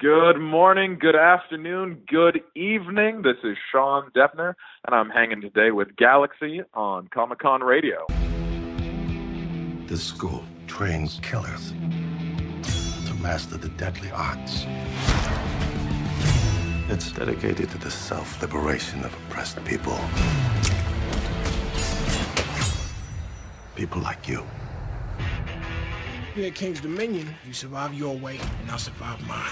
Good morning, good afternoon, good evening. This is Sean Depner, and I'm hanging today with Galaxy on Comic-Con Radio. This school trains killers to master the deadly arts. It's dedicated to the self-liberation of oppressed people. People like you. Here at King's Dominion, you survive your way, and I'll survive mine.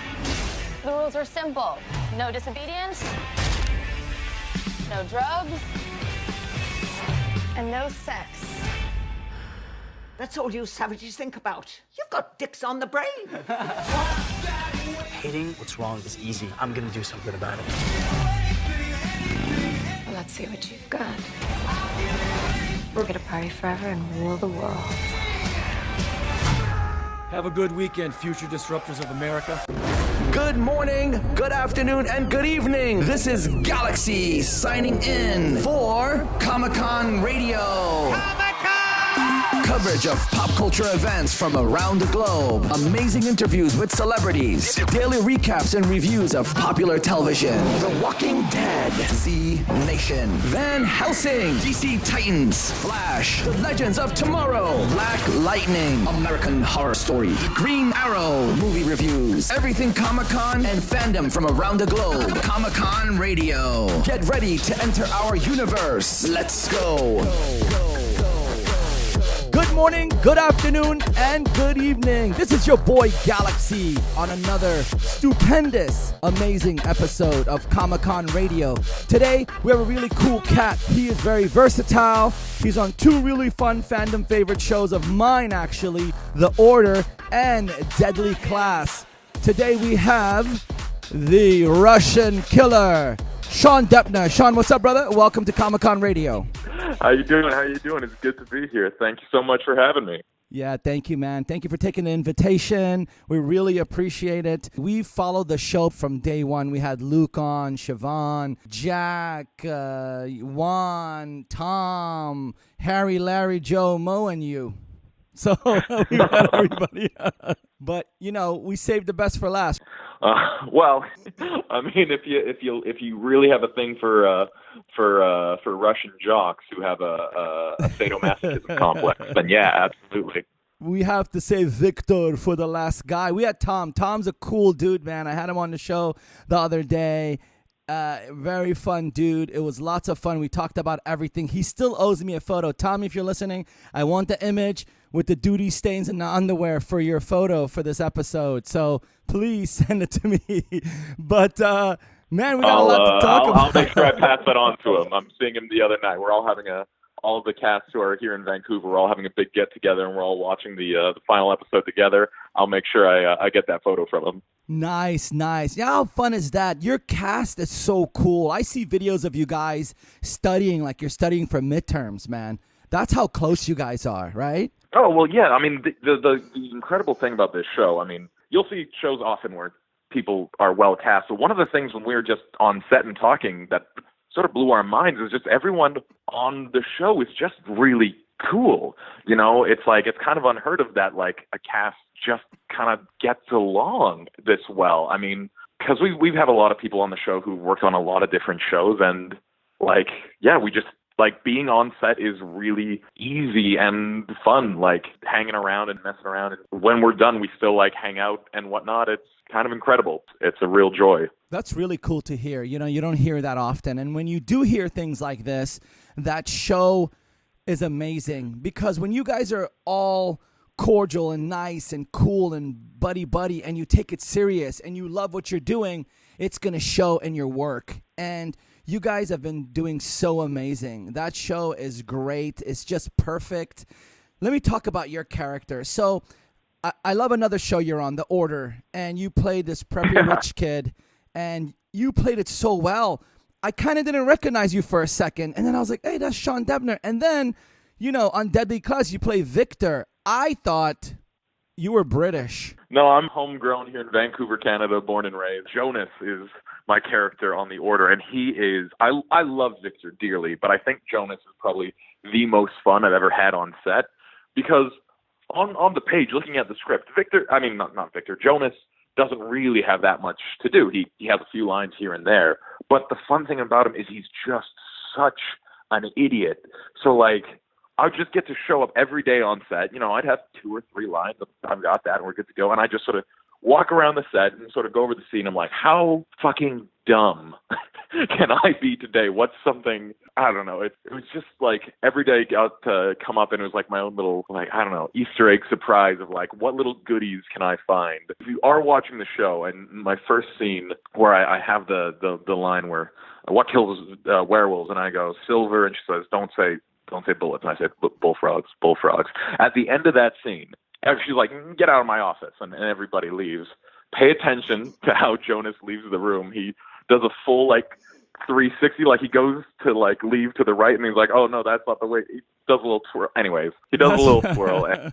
The rules are simple. No disobedience, no drugs, and no sex. That's all you savages think about. You've got dicks on the brain. Hating what's wrong is easy. I'm gonna do something about it. Well, let's see what you've got. We're gonna party forever and rule the world. Have a good weekend, future disruptors of America. Good morning, good afternoon, and good evening. This is Galaxy signing in for Comic-Con Radio. Coverage of pop culture events from around the globe. Amazing interviews with celebrities. Daily recaps and reviews of popular television. The Walking Dead. Z Nation. Van Helsing. DC Titans. Flash. The Legends of Tomorrow. Black Lightning. American Horror Story. Green Arrow. Movie reviews. Everything Comic-Con and fandom from around the globe. Comic-Con Radio. Get ready to enter our universe. Let's go. Good morning, good afternoon, and good evening. This is your boy Galaxy on another stupendous, amazing episode of Comic-Con Radio. Today, we have a really cool cat. He is very versatile. He's on two really fun fandom favorite shows of mine, actually, The Order and Deadliest Class. Today, we have the Russian killer, Sean Depner. Sean, what's up, brother? Welcome to Comic-Con Radio. How you doing? It's good to be here. Thank you so much for having me. Yeah, thank you, man. Thank you for taking the invitation. We really appreciate it. We followed the show from day one. We had Luke on, Siobhan, Jack, Juan, Tom, Harry, Larry, Joe, Mo, and you. So we had everybody. But, you know, we saved the best for last. Well, I mean, if you really have a thing for Russian jocks who have a sadomasochism complex, then yeah, absolutely. We have to say Victor for the last guy. We had Tom. Tom's a cool dude, man. I had him on the show the other day. Very fun dude. It was lots of fun. We talked about everything. He still owes me a photo. Tom, if you're listening, I want the image with the duty stains in the underwear for your photo for this episode. So please send it to me. But, man, we got a lot to talk about. I'll make sure I pass that on to him. I'm seeing him the other night. We're all having all of the cast who are here in Vancouver, we're all having a big get-together, and we're all watching the final episode together. I'll make sure I get that photo from him. Nice. Yeah, how fun is that? Your cast is so cool. I see videos of you guys studying like you're studying for midterms, man. That's how close you guys are, right? Oh, well, yeah. I mean, the incredible thing about this show, I mean, you'll see shows often where people are well cast. So one of the things when we were just on set and talking that sort of blew our minds is just everyone on the show is just really cool. You know, it's like, it's kind of unheard of that, like, a cast just kind of gets along this well. I mean, because we've had a lot of people on the show who worked on a lot of different shows, and, like, yeah, we just, like, being on set is really easy and fun, like, hanging around and messing around. And when we're done, we still, like, hang out and whatnot. It's kind of incredible. It's a real joy. That's really cool to hear. You know, you don't hear that often. And when you do hear things like this, that show is amazing. Because when you guys are all cordial and nice and cool and buddy, and you take it serious and you love what you're doing, it's going to show in your work. And you guys have been doing so amazing. That show is great. It's just perfect. Let me talk about your character. So I love another show you're on, The Order, and you played this preppy rich kid, and you played it so well. I kind of didn't recognize you for a second, and then I was like, hey, that's Sean Depner. And then, you know, on Deadliest Class, you play Victor. I thought you were British. No, I'm homegrown here in Vancouver, Canada, born and raised. Jonas is my character on The Order, and he is, I love Victor dearly, but I think Jonas is probably the most fun I've ever had on set, because on the page, looking at the script, Jonas doesn't really have that much to do. He has a few lines here and there. But the fun thing about him is he's just such an idiot. So, like, I would just get to show up every day on set. You know, I'd have 2 or 3 lines. I've got that, and we're good to go. And I just sort of walk around the set and sort of go over the scene. I'm like, how fucking dumb can I be today? What's something, I don't know. It was just like every day got to come up, and it was like my own little, like, I don't know, Easter egg surprise of like, what little goodies can I find? If you are watching the show, and my first scene where I have the line where, what kills werewolves? And I go, silver, and she says, don't say bullets. And I said, bullfrogs. At the end of that scene, she's like, get out of my office, and everybody leaves. Pay attention to how Jonas leaves the room. He does a full, like, 360, like he goes to, like, leave to the right, and he's like, oh, no, that's not the way. He does a little twirl. Anyways, he does a little twirl.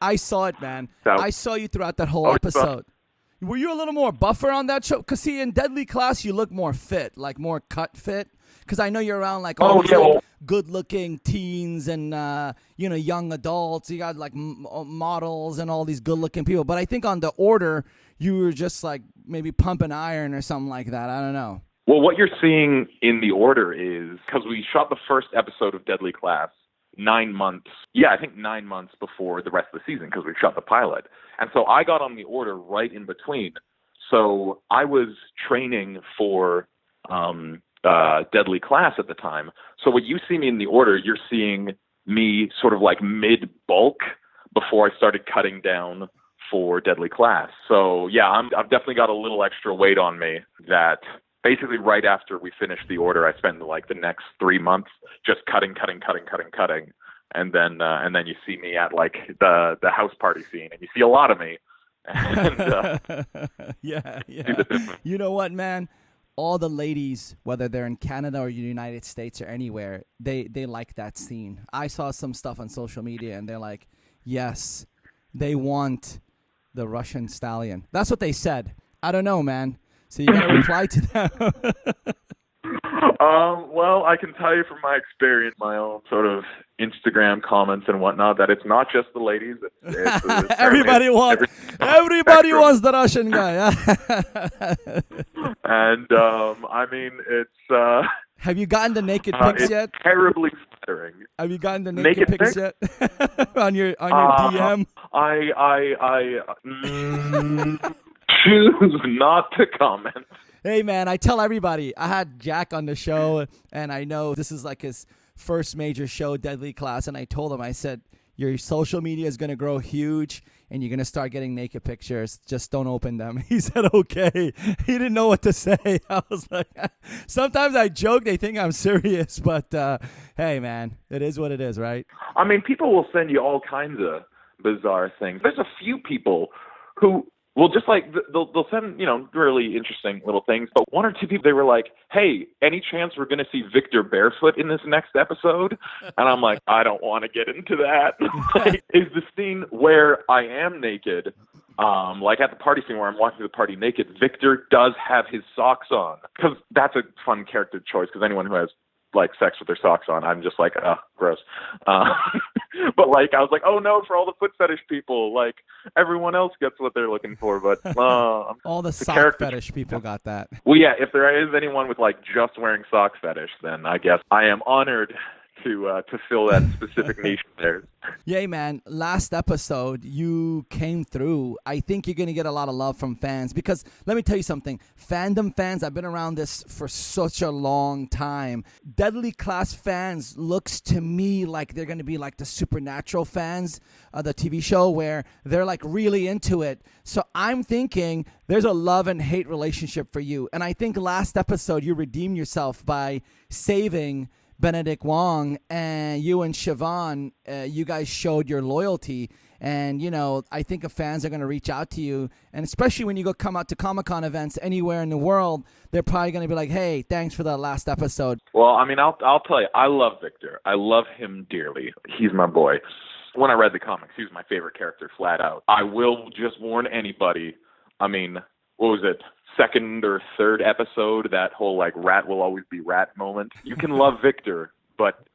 I saw it, man. I saw you throughout that whole episode. Were you a little more buffer on that show? Because, see, in Deadly Class, you look more fit, like more cut fit. Because I know you're around like all these like, good-looking teens and young adults. You got like models and all these good-looking people. But I think on The Order, you were just like maybe pumping iron or something like that. I don't know. Well, what you're seeing in The Order is because we shot the first episode of Deadly Class 9 months. Yeah, I think 9 months before the rest of the season because we shot the pilot. And so I got on The Order right in between. So I was training for Deadly Class at the time. So when you see me in The Order, you're seeing me sort of like mid-bulk before I started cutting down for Deadly Class. So yeah, I've definitely got a little extra weight on me that basically right after we finished The Order, I spent like the next 3 months just cutting. And then you see me at like the house party scene, and you see a lot of me. And, yeah. You know what, man? All the ladies, whether they're in Canada or the United States or anywhere, they like that scene. I saw some stuff on social media, and they're like, yes, they want the Russian Stallion. That's what they said. I don't know, man. So you got to reply to them. Well, I can tell you from my experience, my own sort of Instagram comments and whatnot, that it's not just the ladies. It's everybody wants the Russian guy. And I mean, it's. Have you gotten the naked pics yet? Terribly flattering. Have you gotten the naked pics yet? on your DM? I choose not to comment. Hey, man, I tell everybody. I had Jack on the show, and I know this is like his first major show, Deadly Class, and I told him, I said, your social media is going to grow huge, and you're going to start getting naked pictures. Just don't open them. He said, okay. He didn't know what to say. I was like, sometimes I joke. They think I'm serious, but hey, man, it is what it is, right? I mean, people will send you all kinds of bizarre things. There's a few people who... Well, just like they'll send, really interesting little things. But 1 or 2 people, they were like, hey, any chance we're going to see Victor barefoot in this next episode? And I'm like, I don't want to get into that. Like, is the scene where I am naked, like at the party scene where I'm walking to the party naked, Victor does have his socks on. Because that's a fun character choice, because anyone who has like sex with their socks on, I'm just like, gross. But like, I was like, oh no, for all the foot fetish people, like everyone else gets what they're looking for, but all the sock fetish people got that. Well, yeah, if there is anyone with like just wearing sock fetish, then I guess I am honored to fill that specific niche there. Yeah, man. Last episode, you came through. I think you're going to get a lot of love from fans because let me tell you something. Fandom fans, I've been around this for such a long time. Deadly Class fans looks to me like they're going to be like the Supernatural fans of the TV show where they're like really into it. So I'm thinking there's a love and hate relationship for you. And I think last episode you redeemed yourself by saving Benedict Wong, and you and Siobhan, you guys showed your loyalty. And, I think if fans are going to reach out to you, and especially when you come out to Comic-Con events anywhere in the world, they're probably going to be like, hey, thanks for that last episode. Well, I mean, I'll tell you, I love Victor. I love him dearly. He's my boy. When I read the comics, he was my favorite character, flat out. I will just warn anybody, I mean, what was it? Second or third episode, that whole like rat will always be rat moment. You can love Victor, but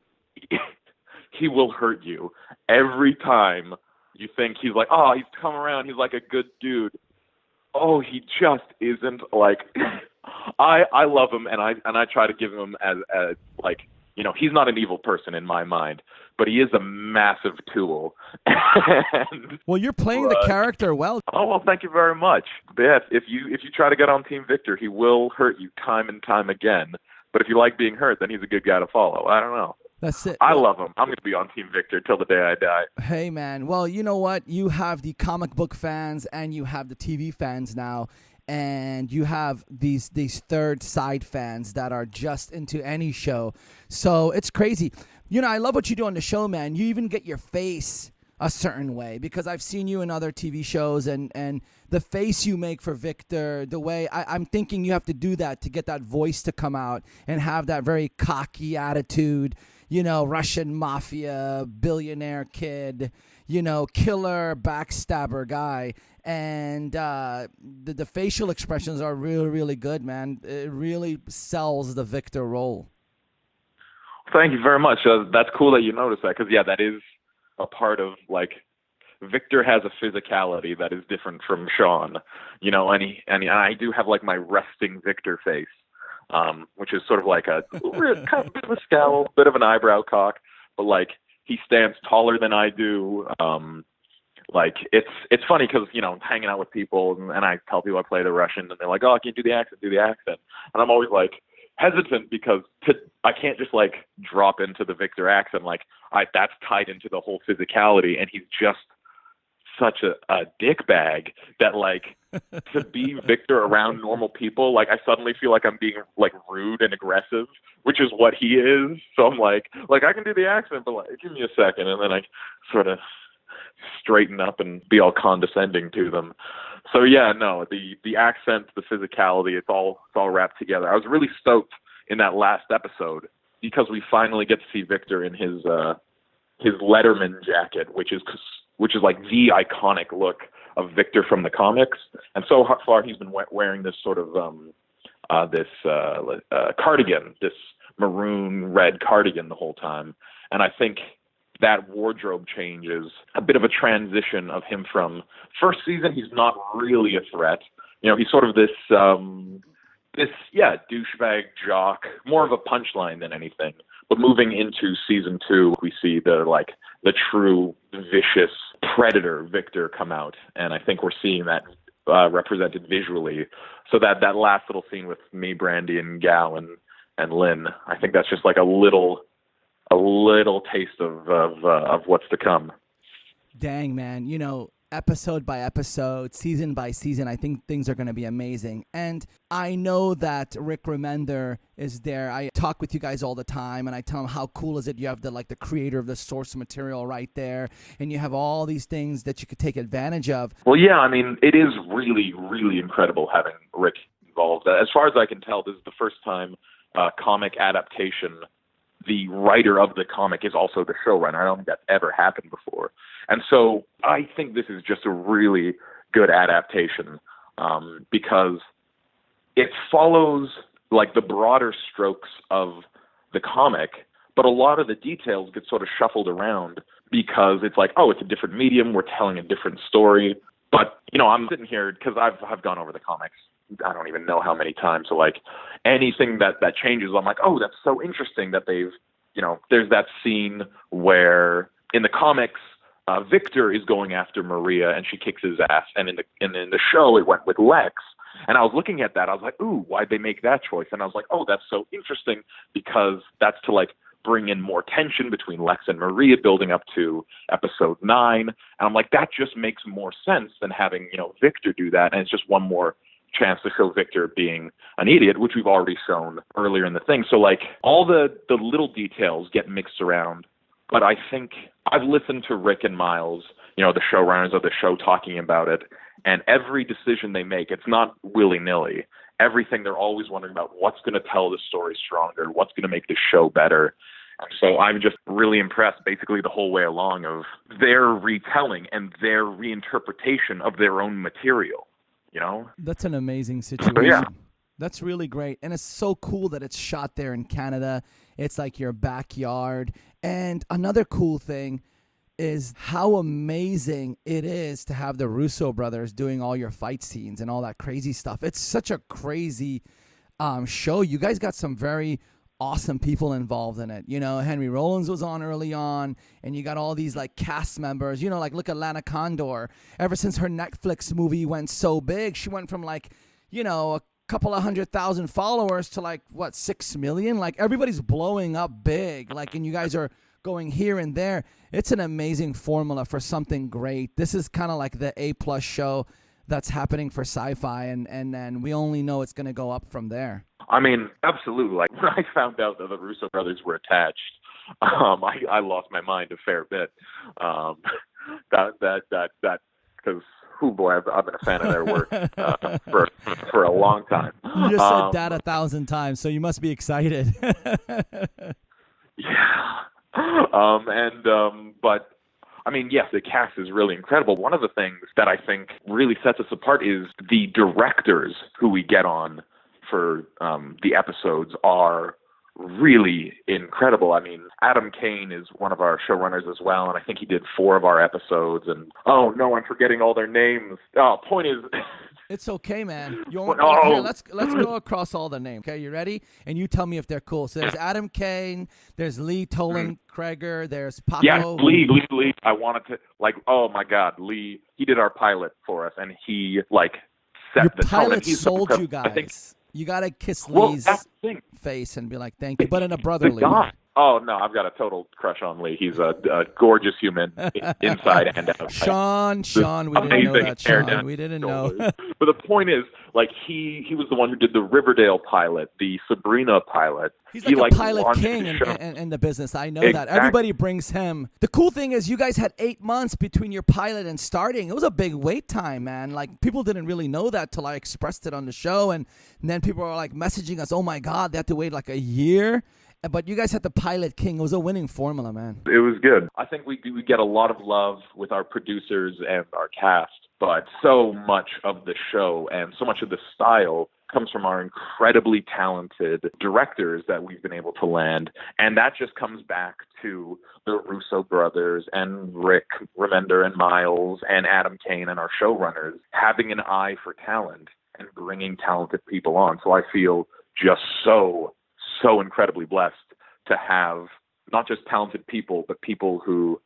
he will hurt you every time you think he's like, oh, he's come around, he's like a good dude. Oh, he just isn't like. I love him, and I try to give him as like, he's not an evil person in my mind, but he is a massive tool. And, well, you're playing the character well. Oh well, thank you very much. But yeah, if you try to get on Team Victor, he will hurt you time and time again. But if you like being hurt, then he's a good guy to follow. I don't know. That's it. I love him. I'm going to be on Team Victor till the day I die. Hey, man. Well, you know what? You have the comic book fans and you have the TV fans now. And you have these third side fans that are just into any show. So it's crazy. I love what you do on the show, man. You even get your face a certain way, because I've seen you in other TV shows, and the face you make for Victor, the way I'm thinking you have to do that to get that voice to come out and have that very cocky attitude, Russian mafia, billionaire kid, killer, backstabber guy. And the facial expressions are really, really good, man. It really sells the Victor role. Thank you very much. That's cool that you noticed that, because, yeah, that is a part of, like, Victor has a physicality that is different from Sean, and I do have, like, my resting Victor face, which is sort of like a kind of a scowl, bit of an eyebrow cock, but, like, he stands taller than I do. Like, it's funny because, hanging out with people, and I tell people I play the Russian, and they're like, oh, can you do the accent? And I'm always, like, hesitant because I can't just, like, drop into the Victor accent. Like, that's tied into the whole physicality, and he's just such a dick bag that, like, to be Victor around normal people, like, I suddenly feel like I'm being, like, rude and aggressive, which is what he is. So I'm like, I can do the accent, but, like, give me a second, and then I sort of straighten up and be all condescending to them. So yeah, no, the accent, the physicality, it's all wrapped together. I was really stoked in that last episode because we finally get to see Victor in his Letterman jacket, which is like the iconic look of Victor from the comics. And so far he's been wearing this sort of cardigan, this maroon red cardigan the whole time. And I think that wardrobe change is a bit of a transition of him from first season. He's not really a threat. He's sort of this douchebag jock, more of a punchline than anything. But moving into season 2, we see the true vicious predator Victor come out. And I think we're seeing that represented visually. So that last little scene with me, Brandy, and Gal and Lynn, I think that's just like a little taste of what's to come. Dang, man. Episode by episode, season by season, I think things are going to be amazing. And I know that Rick Remender is there. I talk with you guys all the time, and I tell him how cool is it you have the creator of the source material right there, and you have all these things that you could take advantage of. Well, yeah, I mean, it is really, really incredible having Rick involved. As far as I can tell, this is the first time comic adaptation the writer of the comic is also the showrunner. I don't think that's ever happened before. And so I think this is just a really good adaptation because it follows like the broader strokes of the comic, but a lot of the details get sort of shuffled around because it's like, oh, it's a different medium. We're telling a different story. But, I'm sitting here because I've gone over the comics I don't even know how many times. So like anything that changes, I'm like, oh, that's so interesting that they've, there's that scene where in the comics, Victor is going after Maria and she kicks his ass. And in the show, it went with Lex. And I was looking at that. I was like, ooh, why'd they make that choice? And I was like, oh, that's so interesting because that's to like bring in more tension between Lex and Maria building up to episode 9. And I'm like, that just makes more sense than having, Victor do that. And it's just one more chance to show Victor being an idiot, which we've already shown earlier in the thing. So like all the little details get mixed around. But I think I've listened to Rick and Miles, the showrunners of the show, talking about it. And every decision they make, it's not willy-nilly. Everything, they're always wondering about what's going to tell the story stronger, what's going to make the show better. So I'm just really impressed basically the whole way along of their retelling and their reinterpretation of their own material, That's an amazing situation. So, yeah. That's really great. And it's so cool that it's shot there in Canada. It's like your backyard. And another cool thing is how amazing it is to have the Russo brothers doing all your fight scenes and all that crazy stuff. It's such a crazy show. You guys got some very awesome people involved in it. You know, Henry Rollins was on early on, and you got all these like cast members. You know, like look at Lana Condor. Ever since her Netflix movie went so big, she went from like, you know, a couple of 100,000 followers to like what, 6 million. Like everybody's blowing up big. Like, and you guys are going here and there. It's an amazing formula for something great. This is kind of like the A+ show that's happening for SYFY, and then we only know it's going to go up from there. I mean, absolutely. Like when I found out that the Russo brothers were attached, I lost my mind a fair bit. Because, oh boy, I've been a fan of their work for a long time. You just said that 1,000 times, so you must be excited. Yeah. But I mean, yes, the cast is really incredible. One of the things that I think really sets us apart is the directors who we get on for the episodes are really incredible. I mean, Adam Kane is one of our showrunners as well, and I think he did 4 of our episodes. And oh no, I'm forgetting all their names. Point is, it's okay, man. Here, let's go across all the names. Okay, you ready? And you tell me if they're cool. So there's Adam Kane, there's Lee Tolan Kreger, there's Paco. Yeah, Lee. I wanted to oh my God, Lee. He did our pilot for us, and he set your the tone. Pilot sold you guys. You gotta kiss Lee's face and be like, "Thank you," but in a brotherly way. Oh no, I've got a total crush on Lee. He's a gorgeous human, inside and out. Sean, we didn't know that. Sean, we didn't know. But the point is, he was the one who did the Riverdale pilot, the Sabrina pilot. He's like a pilot king in the business. I know that. Everybody brings him. The cool thing is you guys had 8 months between your pilot and starting. It was a big wait time, man. Like, people didn't really know that till I expressed it on the show. And then people were like messaging us, oh my God, they had to wait like a year. But you guys had the pilot king. It was a winning formula, man. It was good. I think we get a lot of love with our producers and our cast, but so much of the show and so much of the style comes from our incredibly talented directors that we've been able to land. And that just comes back to the Russo brothers and Rick Remender and Miles and Adam Kane and our showrunners having an eye for talent and bringing talented people on. So I feel just so incredibly blessed to have not just talented people, but people who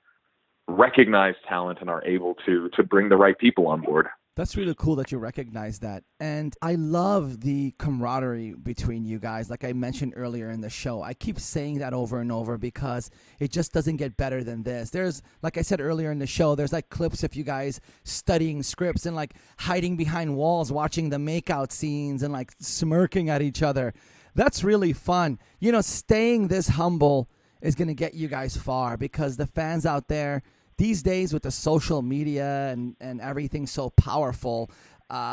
recognize talent and are able to bring the right people on board. That's really cool that you recognize that. And I love the camaraderie between you guys. Like I mentioned earlier in the show, I keep saying that over and over because it just doesn't get better than this. There's, like I said earlier in the show, there's like clips of you guys studying scripts and like hiding behind walls, watching the makeout scenes and like smirking at each other. That's really fun. You know, staying this humble is going to get you guys far because the fans out there these days with the social media and everything so powerful,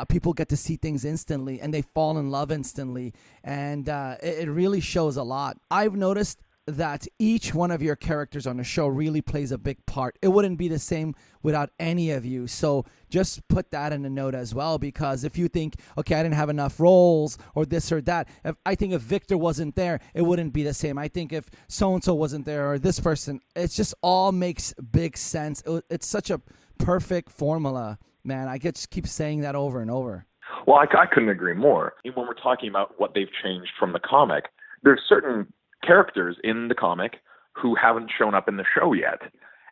people get to see things instantly and they fall in love instantly. And it really shows a lot. I've noticed that each one of your characters on the show really plays a big part. It wouldn't be the same without any of you. So just put that in a note as well, because if you think, okay, I didn't have enough roles or this or that, I think if Victor wasn't there, it wouldn't be the same. I think if so-and-so wasn't there or this person, it just all makes big sense. It's such a perfect formula, man. I just keep saying that over and over. Well, I couldn't agree more. When we're talking about what they've changed from the comic, there's certain characters in the comic who haven't shown up in the show yet.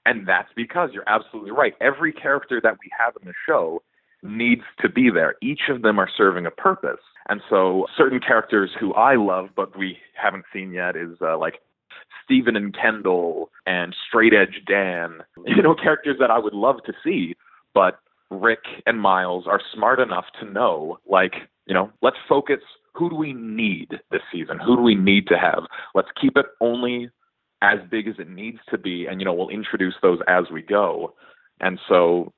And that's because you're absolutely right. Every character that we have in the show needs to be there. Each of them are serving a purpose. And so certain characters who I love but we haven't seen yet is like Stephen and Kendall and Straight Edge Dan, characters that I would love to see, but Rick and Miles are smart enough to know, let's focus. Who do we need this season? Who do we need to have? Let's keep it only as big as it needs to be, and we'll introduce those as we go. And so,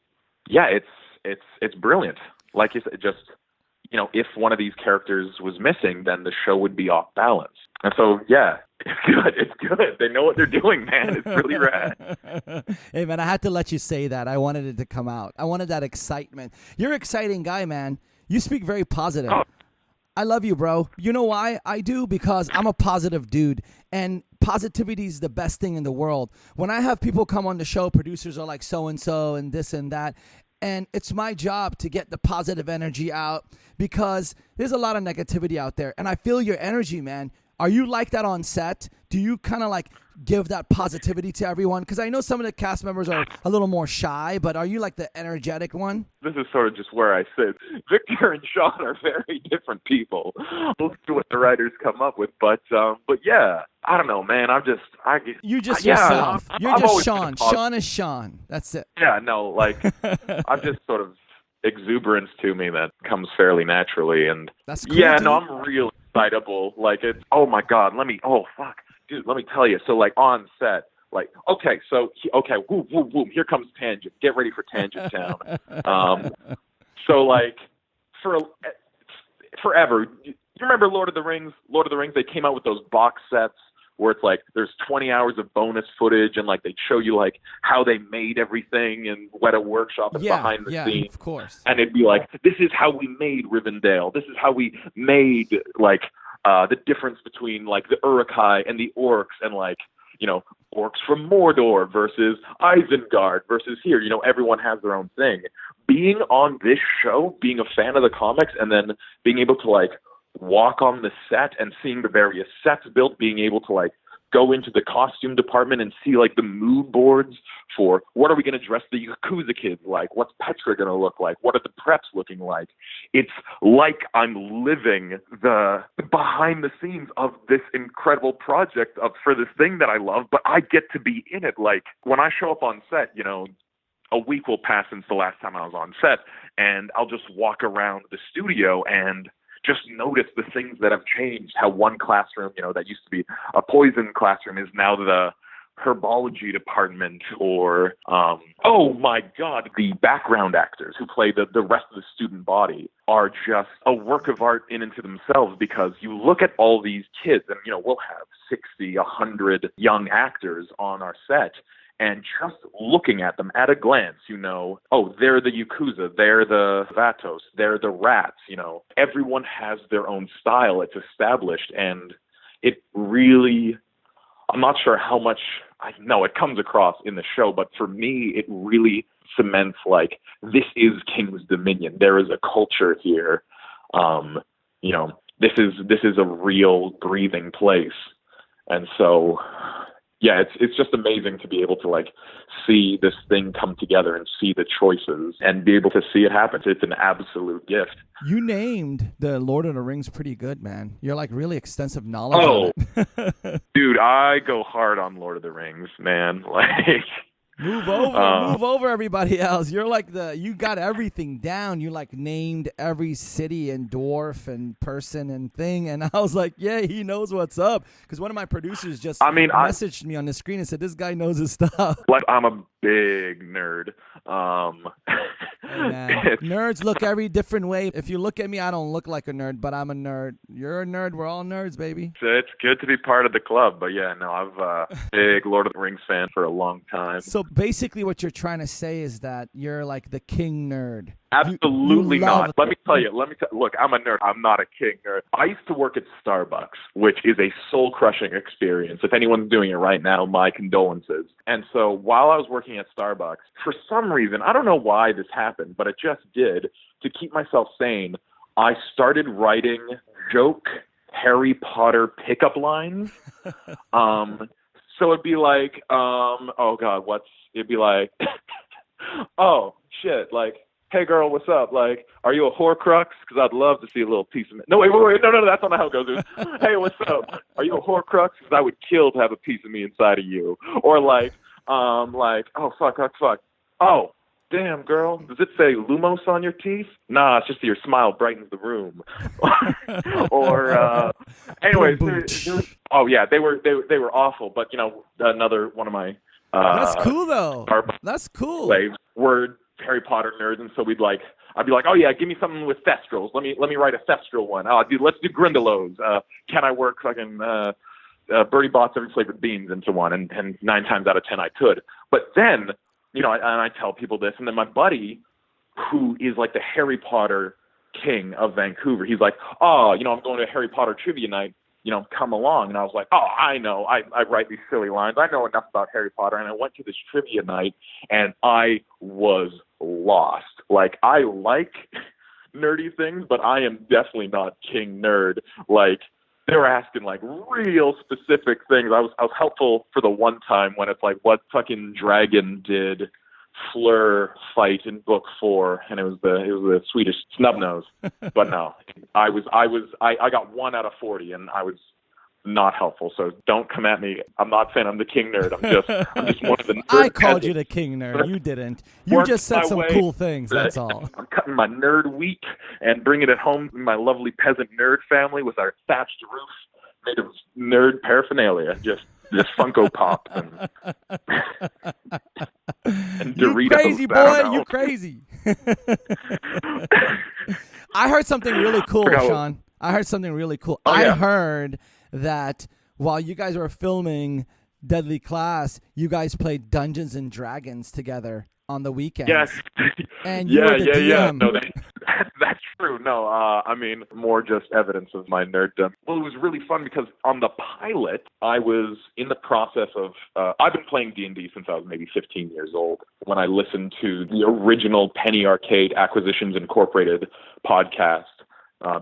yeah, it's brilliant. Like you said, just if one of these characters was missing, then the show would be off balance. And so, yeah, it's good. It's good. They know what they're doing, man. It's really rad. Hey, man, I had to let you say that. I wanted it to come out. I wanted that excitement. You're an exciting guy, man. You speak very positive. I love you, bro. You know why? I do, because I'm a positive dude. And positivity is the best thing in the world. When I have people come on the show, producers are like so-and-so and this and that. And it's my job to get the positive energy out because there's a lot of negativity out there. And I feel your energy, man. Are you like that on set? Do you kind of like give that positivity to everyone? Because I know some of the cast members are a little more shy, but are you like the energetic one? This is sort of just where I sit. Victor and Sean are very different people. We'll see what the writers come up with, but yeah, I don't know, man. You just yeah, yourself. You're I've just always Sean. been Sean is Sean. That's it. Yeah, no, like I'm just sort of exuberance to me that comes fairly naturally, and that's cool, yeah, dude. no, I'm really excitable. Like it's oh my god, dude, let me tell you. So like on set. Like, okay, woo, woo, woo, here comes Tangent. Get ready for Tangent Town. So, like, forever, you remember Lord of the Rings? Lord of the Rings, they came out with those box sets where it's like there's 20 hours of bonus footage and, like, they show you, like, how they made everything and what a workshop and behind the scenes. Of course. And it'd be like, this is how we made Rivendell. This is how we made, like, the difference between, like, the Uruk-hai and the orcs and, like, you know, orcs from Mordor versus Isengard versus here. You know, everyone has their own thing. Being on this show, being a fan of the comics, and then being able to, like, walk on the set and seeing the various sets built, being able to, like, go into the costume department and see, like, the mood boards for what are we going to dress the Yakuza kids like? What's Petra going to look like? What are the preps looking like? It's like I'm living the behind the scenes of this incredible project for this thing that I love, but I get to be in it. Like, when I show up on set, you know, a week will pass since the last time I was on set, and I'll just walk around the studio and just notice the things that have changed, how one classroom, you know, that used to be a poison classroom is now the herbology department, or, oh my God, the background actors who play the rest of the student body are just a work of art in and to themselves, because you look at all these kids and, you know, we'll have 60, 100 young actors on our set, and just looking at them at a glance, you know, oh, they're the Yakuza, they're the Vatos, they're the Rats, you know. Everyone has their own style. It's established, and it really, I'm not sure how much, I know it comes across in the show, but for me, it really cements, like, this is King's Dominion. There is a culture here. You know, this is a real breathing place. And so, yeah, it's just amazing to be able to, like, see this thing come together and see the choices and be able to see it happen. It's an absolute gift. You named the Lord of the Rings pretty good, man. You're like really extensive knowledge on it. Dude, I go hard on Lord of the Rings, man. Like, move over, everybody else. You're like you got everything down. You like named every city and dwarf and person and thing. And I was like, yeah, he knows what's up. Because one of my producers just messaged me on the screen and said, this guy knows his stuff. Like, I'm a big nerd. Hey, man. Nerds look every different way. If you look at me, I don't look like a nerd, but I'm a nerd. You're a nerd. We're all nerds, baby. So it's good to be part of the club. But yeah, no, I've a big Lord of the Rings fan for a long time. So basically what you're trying to say is that you're like the king nerd. Absolutely not. Let me tell you. Look, I'm a nerd. I'm not a king nerd. I used to work at Starbucks, which is a soul-crushing experience. If anyone's doing it right now, my condolences. And so while I was working at Starbucks, for some reason, I don't know why this happened, but it just did, to keep myself sane, I started writing joke Harry Potter pickup lines. So it'd be like, oh God, it'd be like, oh shit, like, hey girl, what's up? Like, are you a Horcrux? Because I'd love to see a little piece of me. No, wait, no, that's not how it goes. Hey, what's up? Are you a Horcrux? Because I would kill to have a piece of me inside of you. Or like, oh fuck. Oh, damn, girl, does it say Lumos on your teeth? Nah, it's just that your smile brightens the room. Or, anyways, oh yeah, they were awful. But you know, another one of my that's cool though. That's cool. Slaves were Harry Potter nerds, and so I'd be like, oh yeah, give me something with thestrals. Let me write a thestral one. Let's do Grindylows. Can I work fucking Bertie Bott's every flavored beans into one? And 9 times out of 10 I could. But then, you know, and I tell people this, and then my buddy, who is like the Harry Potter king of Vancouver, he's like, oh, you know, I'm going to a Harry Potter trivia night. come along. And I was like, oh, I know. I write these silly lines. I know enough about Harry Potter. And I went to this trivia night, and I was lost. Like, I like nerdy things, but I am definitely not king nerd. Like, they were asking, like, real specific things. I was helpful for the one time when it's like, what fucking dragon did Fleur fight in book 4, and it was the Swedish Snubnose. But no, I got 1 out of 40, and I was not helpful. So don't come at me. I'm not saying I'm the king nerd. I'm just one of the. I called you the king nerd. You didn't. You just said some cool things. That's all. I'm cutting my nerd week and bringing it home to my lovely peasant nerd family with our thatched roof made of nerd paraphernalia. Just Funko Pop and Doritos. You crazy boy, you crazy. I heard something really cool, Sean. I heard something really cool. I heard that while you guys were filming Deadly Class, you guys played Dungeons and Dragons together on the weekends. Yes. And you were the DM. No, that's true. No, I mean, more just evidence of my nerddom. Well, it was really fun because on the pilot, I was in the process of, I've been playing D&D since I was maybe 15 years old. When I listened to the original Penny Arcade Acquisitions Incorporated podcast,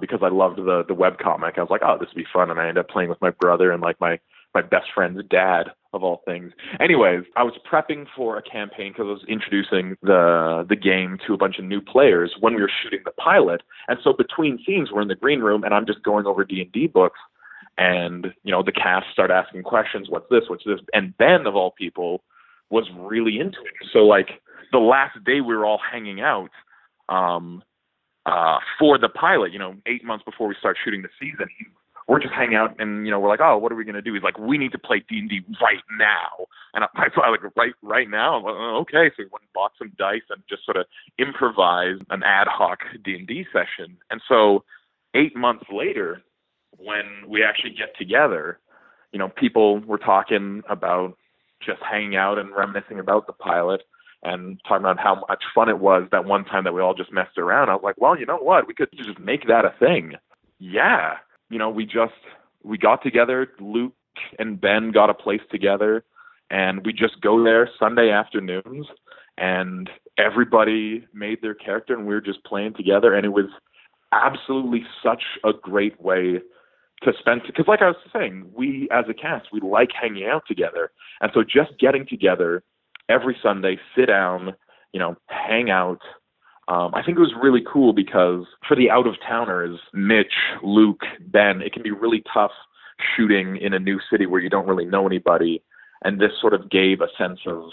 because I loved the webcomic, I was like, oh, this would be fun. And I ended up playing with my brother and like my best friend's dad, of all things. Anyways, I was prepping for a campaign because I was introducing the game to a bunch of new players when we were shooting the pilot. And so between scenes, we're in the green room, and I'm just going over D&D books. And, the cast start asking questions, what's this? And Ben, of all people, was really into it. So, like, the last day we were all hanging out for the pilot, 8 months before we start shooting the season, we're just hanging out, and we're like, oh, what are we gonna do? He's like, we need to play D&D right now. And I like, right now. I'm like, oh, okay. So we went and bought some dice and just sort of improvised an ad hoc D&D session. And so 8 months later, when we actually get together, people were talking about just hanging out and reminiscing about the pilot and talking about how much fun it was that one time that we all just messed around. I was like, well, you know what? We could just make that a thing. Yeah. We got together, Luke and Ben got a place together, and we just go there Sunday afternoons, and everybody made their character, and we were just playing together, and it was absolutely such a great way to spend, because like I was saying, we as a cast, we like hanging out together, and so just getting together every Sunday, sit down, hang out. I think it was really cool because for the out-of-towners, Mitch, Luke, Ben, it can be really tough shooting in a new city where you don't really know anybody. And this sort of gave a sense of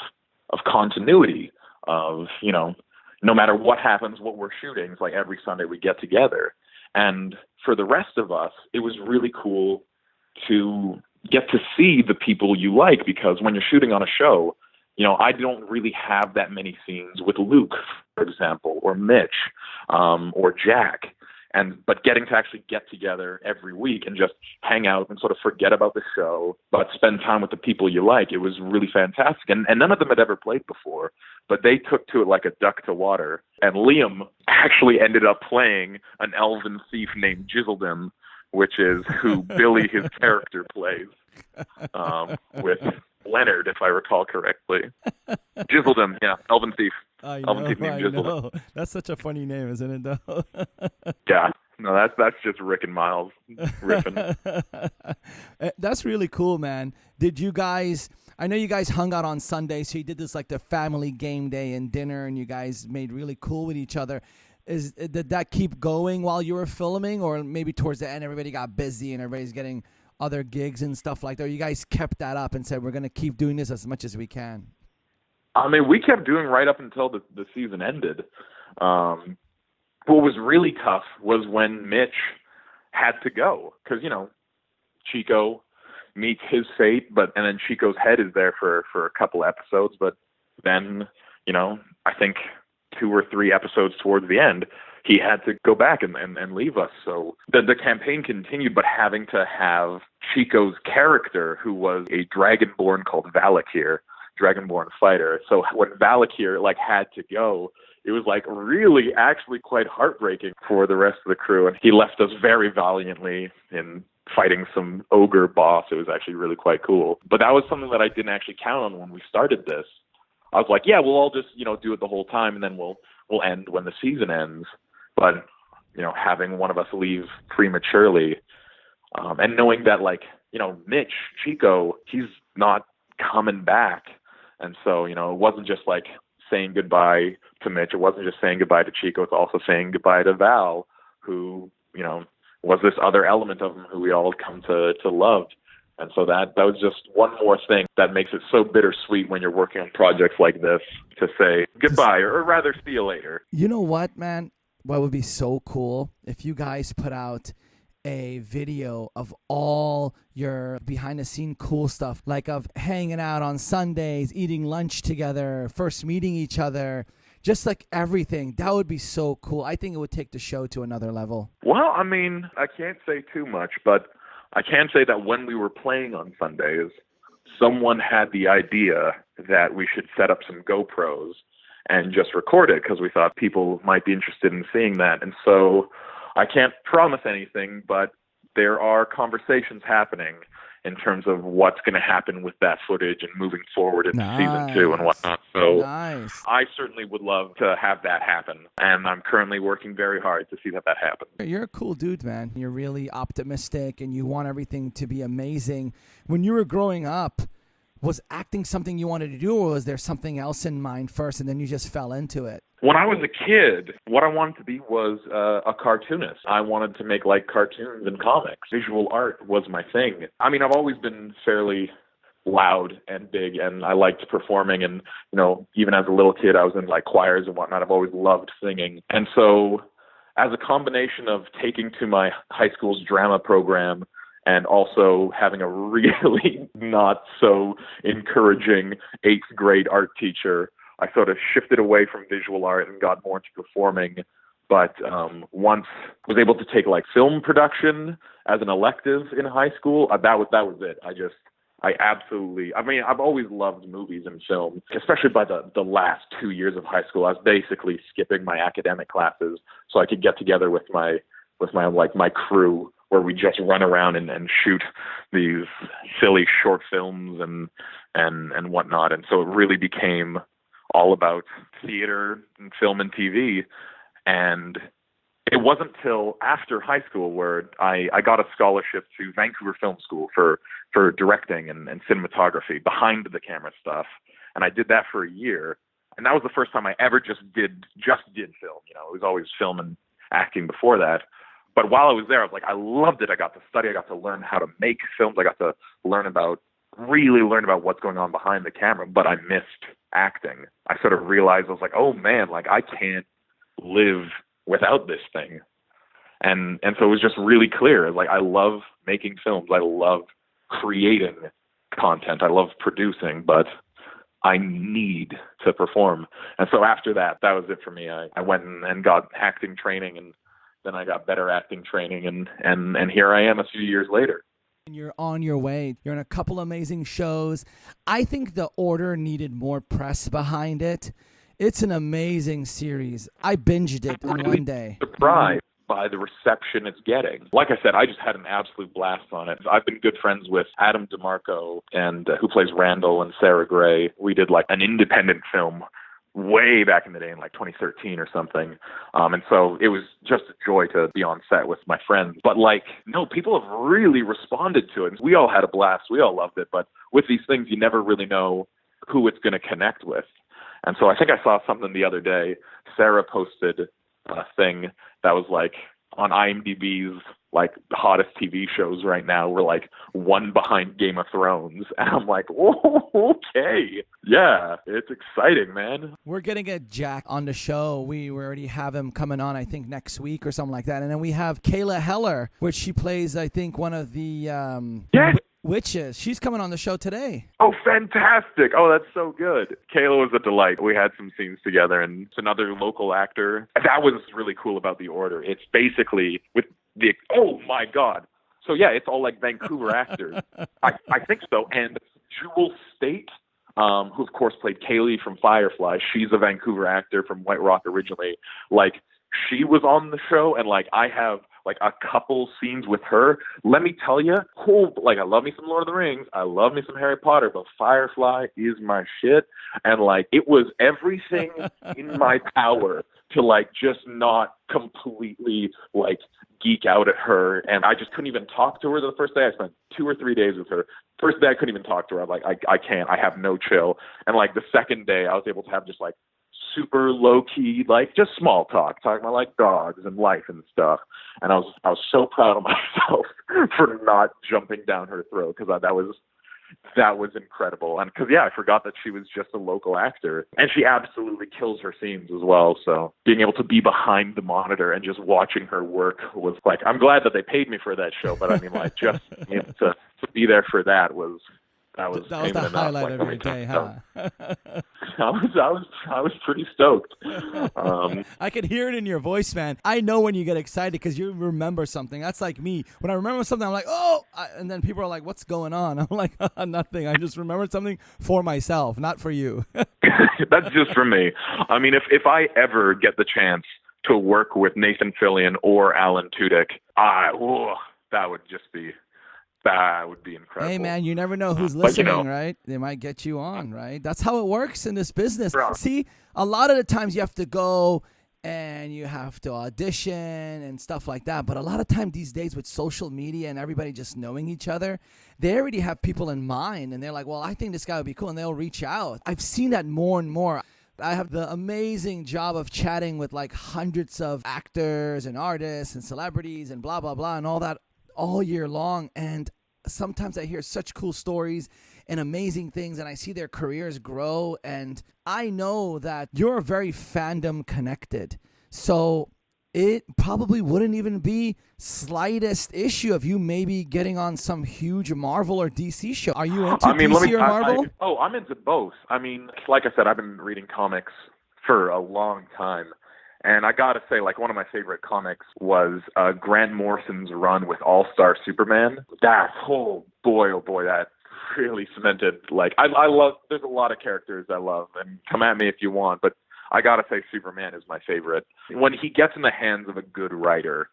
continuity of, no matter what happens, what we're shooting, it's like every Sunday we get together. And for the rest of us, it was really cool to get to see the people you like, because when you're shooting on a show, I don't really have that many scenes with Luke, for example, or Mitch, or Jack. But getting to actually get together every week and just hang out and sort of forget about the show, but spend time with the people you like, it was really fantastic. And none of them had ever played before, but they took to it like a duck to water. And Liam actually ended up playing an elven thief named Jizzledom, which is who Billy, his character, plays, with Leonard, if I recall correctly. Jizzledom, yeah, elven thief. Elven thief named Jizzledom. That's such a funny name, isn't it, though? Yeah. No, that's just Rick and Miles riffing. That's really cool, man. Did you guys, I know you guys hung out on Sunday, so you did this like the family game day and dinner, and you guys made really cool with each other. Did that keep going while you were filming, or maybe towards the end everybody got busy and everybody's getting other gigs and stuff like that? Or you guys kept that up and said, we're going to keep doing this as much as we can? I mean, we kept doing right up until the season ended. What was really tough was when Mitch had to go, because, Chico meets his fate, and then Chico's head is there for a couple episodes, but then, I think 2 or 3 episodes towards the end, he had to go back and leave us. So the campaign continued, but having to have Chico's character, who was a dragonborn called Valakir, dragonborn fighter. So when Valakir had to go, it was really actually quite heartbreaking for the rest of the crew. And he left us very valiantly in fighting some ogre boss. It was actually really quite cool. But that was something that I didn't actually count on when we started this. I was like, yeah, we'll all just, do it the whole time, and then we'll end when the season ends. But, having one of us leave prematurely, and knowing that, like, Mitch, Chico, he's not coming back. And so, it wasn't just like saying goodbye to Mitch. It wasn't just saying goodbye to Chico. It's also saying goodbye to Val, who, was this other element of him who we all come to love. And so that was just one more thing that makes it so bittersweet when you're working on projects like this, to say goodbye, or rather see you later. You know what, man? What would be so cool if you guys put out a video of all your behind the scene cool stuff, like of hanging out on Sundays, eating lunch together, first meeting each other, just like everything. That would be so cool. I think it would take the show to another level. Well, I mean, I can't say too much, but I can say that when we were playing on Sundays, someone had the idea that we should set up some GoPros and just record it, because we thought people might be interested in seeing that. And so I can't promise anything, but there are conversations happening in terms of what's going to happen with that footage and moving forward into season 2 and whatnot. So I certainly would love to have that happen, and I'm currently working very hard to see that happens. You're a cool dude, man. You're really optimistic, and you want everything to be amazing. When you were growing up, was acting something you wanted to do, or was there something else in mind first, and then you just fell into it? When I was a kid, what I wanted to be was a cartoonist. I wanted to make like cartoons and comics. Visual art was my thing. I mean, I've always been fairly loud and big, and I liked performing. And, even as a little kid, I was in like choirs and whatnot. I've always loved singing. And so as a combination of taking to my high school's drama program and also having a really not so encouraging 8th grade art teacher, I sort of shifted away from visual art and got more into performing. But once was able to take like film production as an elective in high school, that was it. I've always loved movies and film, especially by the last 2 years of high school. I was basically skipping my academic classes so I could get together with my crew, where we just run around and shoot these silly short films and whatnot. And so it really became all about theater and film and TV. And it wasn't till after high school where I got a scholarship to Vancouver Film School for directing and cinematography, behind the camera stuff. And I did that for a year. And that was the first time I ever just did film. It was always film and acting before that. But while I was there, I was like, I loved it. I got to study. I got to learn how to make films. I got to really learn about what's going on behind the camera. But I missed acting. I sort of realized, I was like, oh man, like I can't live without this thing. And so it was just really clear. Like, I love making films. I love creating content. I love producing, but I need to perform. And so after that was it for me. I went and got acting training, and then I got better acting training, and here I am a few years later. And you're on your way. You're in a couple amazing shows. I think The Order needed more press behind it. It's an amazing series. I binged it in one day. Surprised by the reception it's getting. Like I said, I just had an absolute blast on it. I've been good friends with Adam DeMarco, and who plays Randall, and Sarah Gray. We did like an independent film way back in the day in like 2013 or something. And so it was just a joy to be on set with my friends. But people have really responded to it. We all had a blast. We all loved it. But with these things, you never really know who it's going to connect with. And so I think I saw something the other day. Sarah posted a thing that was like on IMDb's like hottest TV shows right now. We're like one behind Game of Thrones. And I'm like, whoa, okay. Yeah, it's exciting, man. We're getting a Jack on the show. We already have him coming on, I think, next week or something like that. And then we have Kayla Heller, which she plays, I think, one of the witches. She's coming on the show today. Oh, fantastic. Oh, that's so good. Kayla was a delight. We had some scenes together, and it's another local actor. That was really cool about The Order. It's basically with oh my God. So yeah, it's all like Vancouver actors. I think so. And Jewel State, who of course played Kaylee from Firefly. She's a Vancouver actor from White Rock originally. Like, she was on the show, and like I have like a couple scenes with her. Let me tell you, I love me some Lord of the Rings, I love me some Harry Potter, but Firefly is my shit. And like, it was everything in my power to like just not completely like geek out at her. And I just couldn't even talk to her the first day. I spent 2 or 3 days with her. First day I couldn't even talk to her. I'm like, I can't. I have no chill. And like the second day I was able to have just like super low key, like just small talk, talking about like dogs and life and stuff. And I was so proud of myself for not jumping down her throat, because that was incredible. And because, yeah, I forgot that she was just a local actor, and she absolutely kills her scenes as well. So being able to be behind the monitor and just watching her work was like, I'm glad that they paid me for that show, but I mean, like, just to be there for that was the highlight of your day, huh? I was pretty stoked. I could hear it in your voice, man. I know when you get excited because you remember something. That's like me. When I remember something, I'm like, and then people are like, what's going on? I'm like, nothing. I just remembered something for myself, not for you. That's just for me. I mean, if I ever get the chance to work with Nathan Fillion or Alan Tudyk, that would be incredible. Hey, man, you never know who's listening, right? They might get you on, right? That's how it works in this business. Right. See, a lot of the times you have to go and you have to audition and stuff like that. But a lot of time these days with social media and everybody just knowing each other, they already have people in mind. And they're like, well, I think this guy would be cool. And they'll reach out. I've seen that more and more. I have the amazing job of chatting with like hundreds of actors and artists and celebrities and blah, blah, blah, and all that all year long. And sometimes I hear such cool stories and amazing things, and I see their careers grow. And I know that you're very fandom connected. So it probably wouldn't even be slightest issue of you maybe getting on some huge Marvel or DC show. Are you into DC or Marvel? I'm into both. I mean, like I said, I've been reading comics for a long time. And I got to say, like, one of my favorite comics was Grant Morrison's run with All-Star Superman. That, oh boy, that really cemented, like, I love, there's a lot of characters I love, and come at me if you want, but I got to say Superman is my favorite. When he gets in the hands of a good writer,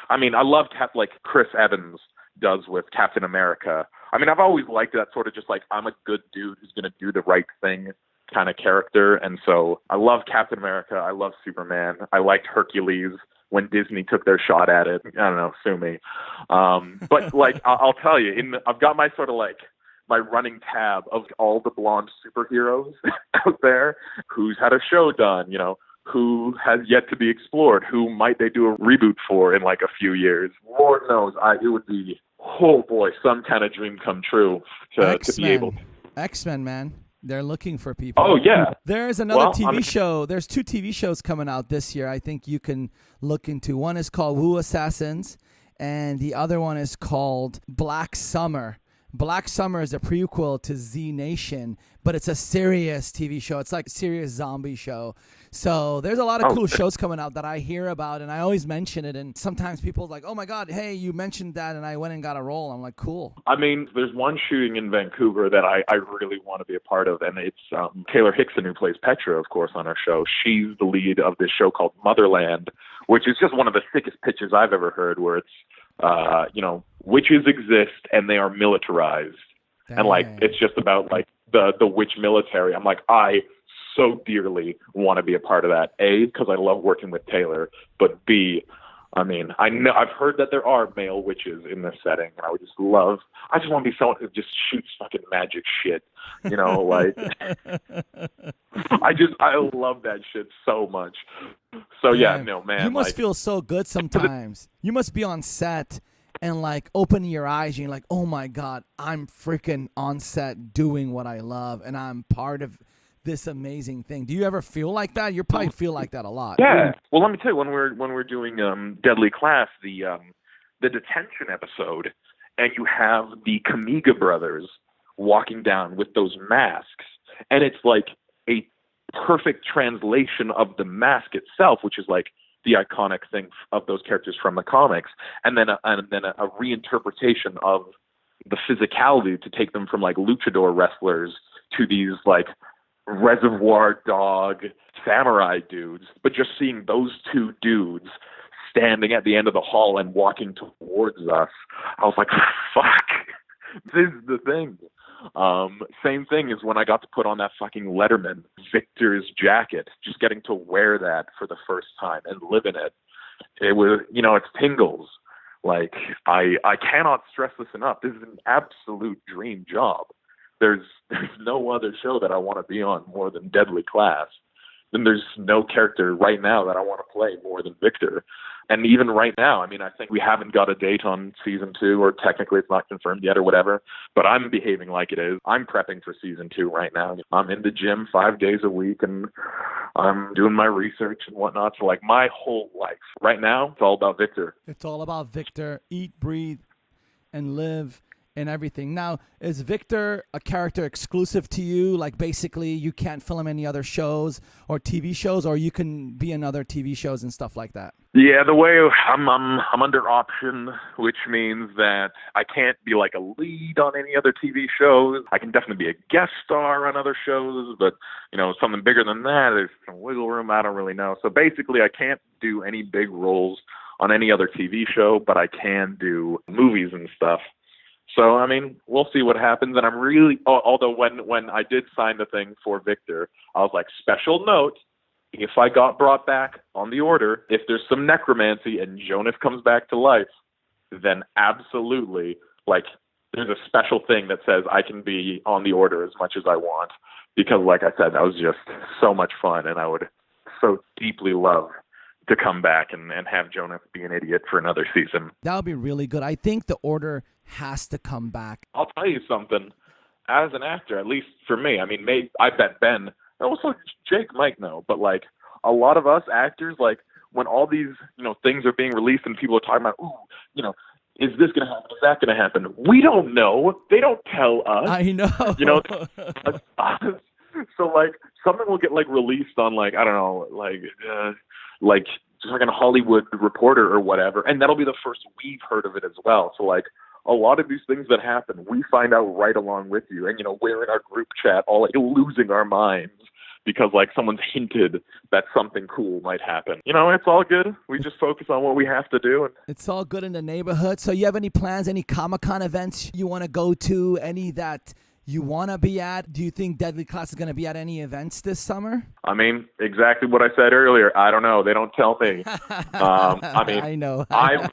I mean, I love like Chris Evans does with Captain America. I mean, I've always liked that sort of just like, I'm a good dude who's going to do the right thing kind of character. And so I love Captain America. I love Superman. I liked Hercules when Disney took their shot at it. I don't know, sue me. But like, I'll tell you, I've got my sort of like my running tab of all the blonde superheroes out there, who's had a show done, who has yet to be explored, who might they do a reboot for in like a few years. Lord knows, it would be, oh boy, some kind of dream come true to be able to. X-Men, man. They're looking for people. Oh, yeah. There's another TV show. There's 2 TV shows coming out this year I think you can look into. One is called Wu Assassins, and the other one is called Black Summer. Black Summer is a prequel to Z Nation, but it's a serious TV show. It's like a serious zombie show. So there's a lot of cool shows coming out that I hear about, and I always mention it. And sometimes people are like, oh, my God, hey, you mentioned that, and I went and got a role. I'm like, cool. I mean, there's one shooting in Vancouver that I really want to be a part of, and it's Taylor Hickson, who plays Petra, of course, on our show. She's the lead of this show called Motherland, which is just one of the sickest pitches I've ever heard, where it's, witches exist and they are militarized. Dang. And like, it's just about like the witch military. I'm like, I so dearly want to be a part of that. A, because I love working with Taylor, but B, I mean, I've heard that there are male witches in this setting, and I just want to be someone who just shoots fucking magic shit, like, I love that shit so much. So yeah, no, man. You must feel so good sometimes. You must be on set and like opening your eyes and you're like, oh my God, I'm freaking on set doing what I love, and I'm part of this amazing thing. Do you ever feel like that? You probably feel like that a lot. Yeah. Well, let me tell you, when we're doing Deadly Class, the detention episode, and you have the Kamiga brothers walking down with those masks, and it's like a perfect translation of the mask itself, which is like the iconic thing of those characters from the comics, and then a reinterpretation of the physicality to take them from like luchador wrestlers to these like Reservoir Dog samurai dudes. But just seeing those 2 dudes standing at the end of the hall and walking towards us. I was like, fuck, this is the thing. Same thing as when I got to put on that fucking Letterman Victor's jacket, just getting to wear that for the first time and live in it. It was, it's tingles. Like, I cannot stress this enough. This is an absolute dream job. There's no other show that I want to be on more than Deadly Class. And there's no character right now that I want to play more than Victor. And even right now, I mean, I think we haven't got a date on season 2, or technically it's not confirmed yet or whatever, but I'm behaving like it is. I'm prepping for season 2 right now. I'm in the gym 5 days a week, and I'm doing my research and whatnot. So, like, my whole life right now, it's all about Victor. It's all about Victor. Eat, breathe, and live. And everything. Now, is Victor a character exclusive to you? Like, basically, you can't film any other shows or TV shows, or you can be in other TV shows and stuff like that? Yeah, the way I'm under option, which means that I can't be like a lead on any other TV shows. I can definitely be a guest star on other shows, but, something bigger than that, there's some wiggle room. I don't really know. So basically, I can't do any big roles on any other TV show, but I can do movies and stuff. So, I mean, we'll see what happens. And I'm really, although when I did sign the thing for Victor, I was like, special note, if I got brought back on the Order, if there's some necromancy and Jonas comes back to life, then absolutely, like, there's a special thing that says I can be on the Order as much as I want. Because, like I said, that was just so much fun, and I would so deeply love to come back and have Jonas be an idiot for another season. That would be really good. I think the Order has to come back. I'll tell you something. As an actor, at least for me, I mean, I bet Ben, and also Jake might know, but like a lot of us actors, like when all these, things are being released and people are talking about, is this going to happen? Is that going to happen? We don't know. They don't tell us. I know. So like something will get like released on like, I don't know, like just like a Hollywood Reporter or whatever, and that'll be the first we've heard of it as well. So like a lot of these things that happen, we find out right along with you, and we're in our group chat all like losing our minds because like someone's hinted that something cool might happen. It's all good. We just focus on what we have to do. And it's all good in the neighborhood. So you have any plans, any Comic-Con events you want to go to, any that you want to be at? Do you think Deadly Class is going to be at any events this summer? I mean, exactly what I said earlier. I don't know. They don't tell me. I know. I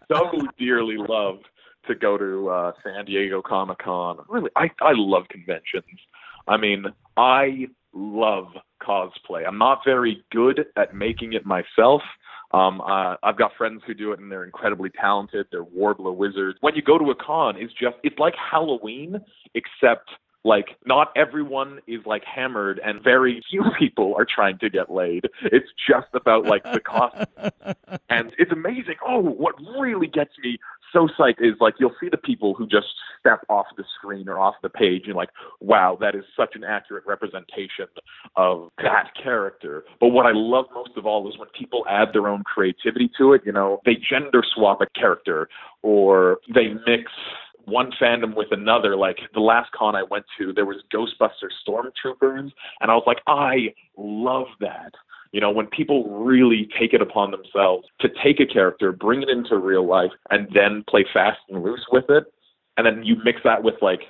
so dearly love to go to San Diego Comic-Con. Really, I love conventions. I mean, I love cosplay. I'm not very good at making it myself. I've got friends who do it, and they're incredibly talented. They're Warbler wizards. When you go to a con, it's like Halloween, except like not everyone is like hammered, and very few people are trying to get laid. It's just about like the costume, and it's amazing. Oh, what really gets me so psyched is like you'll see the people who just step off the screen or off the page and like, wow, that is such an accurate representation of that character. But what I love most of all is when people add their own creativity to it. They gender swap a character, or they mix one fandom with another. Like the last con I went to, there was Ghostbuster Stormtroopers, and I was like, I love that. When people really take it upon themselves to take a character, bring it into real life, and then play fast and loose with it, and then you mix that with like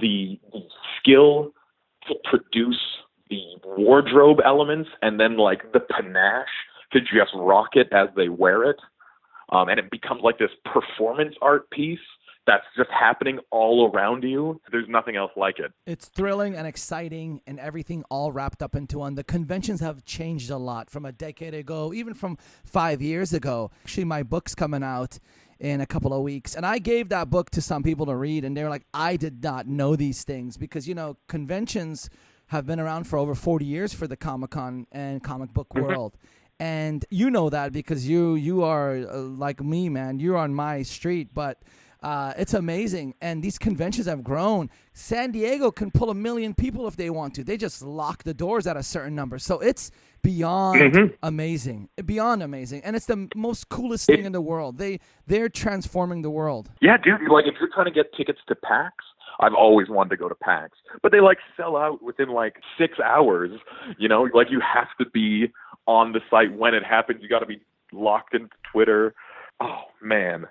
the skill to produce the wardrobe elements, and then like the panache to just rock it as they wear it, and it becomes like this performance art piece that's just happening all around you. There's nothing else like it. It's thrilling and exciting and everything all wrapped up into one. The conventions have changed a lot from a decade ago, even from 5 years ago. Actually, my book's coming out in a couple of weeks, and I gave that book to some people to read, and they were like, I did not know these things, because, conventions have been around for over 40 years for the Comic-Con and comic book world. And you know that because you are like me, man. You're on my street, but it's amazing. And these conventions have grown. San Diego can pull 1 million people if they want to. They just lock the doors at a certain number. So it's beyond amazing. Beyond amazing. And it's the most coolest thing in the world. They're transforming the world. Yeah, dude. Like, if you're trying to get tickets to PAX, I've always wanted to go to PAX. But they, like, sell out within, like, 6 hours. Like, you have to be on the site when it happens. You got to be locked into Twitter. Oh, man.